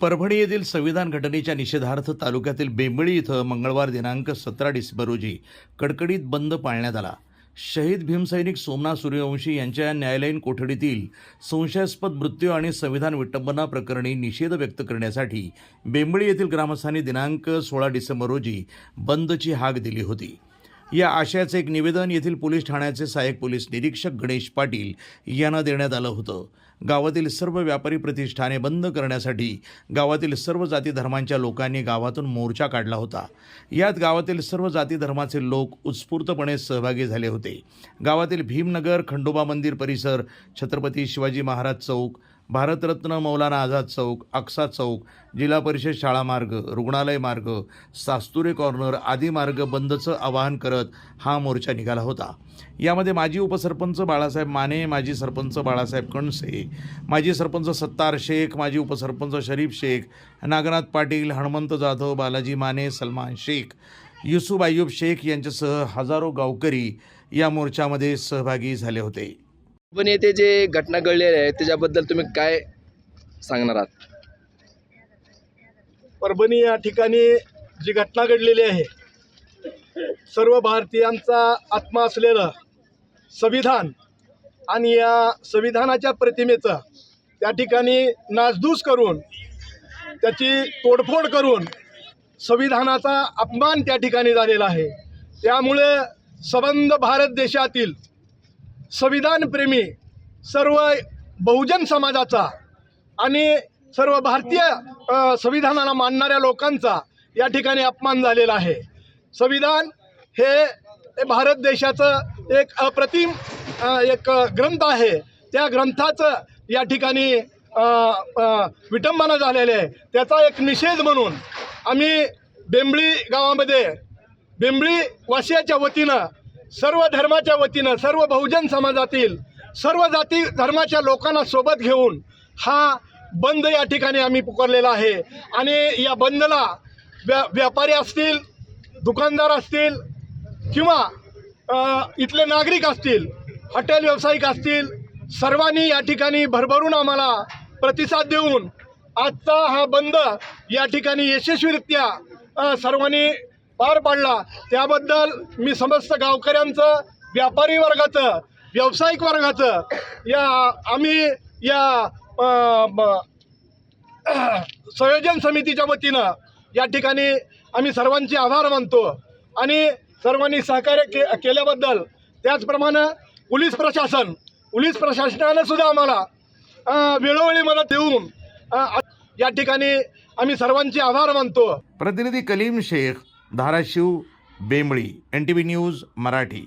परभणी येथील संविधान घटनेच्या निषेधार्थ तालुक्यातील बेंबळी इथं मंगळवार दिनांक 17 डिसेंबर रोजी कडकडीत बंद पाळण्यात आला। शहीद भीमसैनिक सोमनाथ सूर्यवंशी यांच्या न्यायालयीन कोठडीतील संशयास्पद मृत्यू आणि संविधान विटंबना प्रकरणी निषेध व्यक्त करण्यासाठी बेंबळी येथील ग्रामस्थांनी दिनांक 16 डिसेंबर रोजी बंदची हाक दिली होती। या आशयाचे एक निवेदन येथील पोलीस ठाण्याचे सहाय्यक पोलीस निरीक्षक गणेश पाटील यांना देण्यात आलं होतं। गावातील सर्व व्यापारी प्रतिष्ठाने बंद करण्यासाठी गावातील सर्व जाती धर्मांच्या लोकांनी गावातून मोर्चा काढला होता। यात गावातील सर्व जाती धर्माचे लोक उत्स्फूर्तपणे सहभागी झाले होते। गावातील भीमनगर, खंडोबा मंदिर परिसर, छत्रपती शिवाजी महाराज चौक, भारतरत्न मौलाना आझाद चौक, अक्सा चौक, जिल्हा परिषद शाळा मार्ग, रुग्णालय मार्ग, सास्तुरे कॉर्नर आदी मार्ग बंदचं आवाहन करत हा मोर्चा निघाला होता। यामध्ये माजी उपसरपंच बाळासाहेब माने, माजी सरपंच बाळासाहेब कणसे, माजी सरपंच सत्तार शेख, माजी उपसरपंच शरीफ शेख, नागनाथ पाटील, हनुमंत जाधव, बालाजी माने, सलमान शेख, युसुफ अय्यूब शेख यांच्यासह हजारो गावकरी या मोर्चामध्ये सहभागी झाले होते। पण येथे जे घटना घडलेल्या आहेत त्याच्याबद्दल तुम्ही काय सांगणार आहात? परभणी या ठिकाणी जी घटना घडलेली आहे, सर्व भारतीयांचा आत्मा असलेलं संविधान आणि या संविधानाच्या प्रतिमेचं त्या ठिकाणी नासधूस करून, त्याची तोडफोड करून संविधानाचा अपमान त्या ठिकाणी झालेला आहे। त्यामुळे सबंध भारत देशातील संविधानप्रेमी सर्व बहुजन समाजाचा आणि सर्व भारतीय संविधानाला मानणाऱ्या लोकांचा या ठिकाणी अपमान झालेला आहे। संविधान हे भारत देशाचं एक अप्रतिम एक ग्रंथ आहे। त्या ग्रंथाचं या ठिकाणी विटंबना झालेली आहे। त्याचा एक निषेध म्हणून आम्ही बेंबळी गावामध्ये बेंबळी वासियाच्या वतीनं, सर्व धर्माच्या वतीनं, सर्व बहुजन समाजातील सर्व जाती धर्माच्या लोकांना सोबत घेऊन हा बंद या ठिकाणी आम्ही पुकारलेला आहे। आणि या बंदला व्यापारी असतील, दुकानदार असतील किंवा इथले नागरिक असतील, हॉटेल व्यावसायिक असतील, सर्वांनी या ठिकाणी भरभरून आम्हाला प्रतिसाद देऊन आजचा हा बंद या ठिकाणी यशस्वीरित्या सर्वांनी पार पाडला। त्याबद्दल मी समस्त गावकऱ्यांचं, व्यापारी वर्गाचं, व्यावसायिक वर्गाचं आम्ही या संयोजन समितीच्या वतीनं या ठिकाणी आम्ही सर्वांचे आभार मानतो आणि सर्वांनी सहकार्य केल्याबद्दल। त्याचप्रमाणे पोलीस प्रशासनाने सुद्धा आम्हाला वेळोवेळी मदत देऊन या ठिकाणी आम्ही सर्वांचे आभार मानतो। प्रतिनिधी कलीम शेख, धाराशिव, बेंबळी, NTV न्यूज मराठी।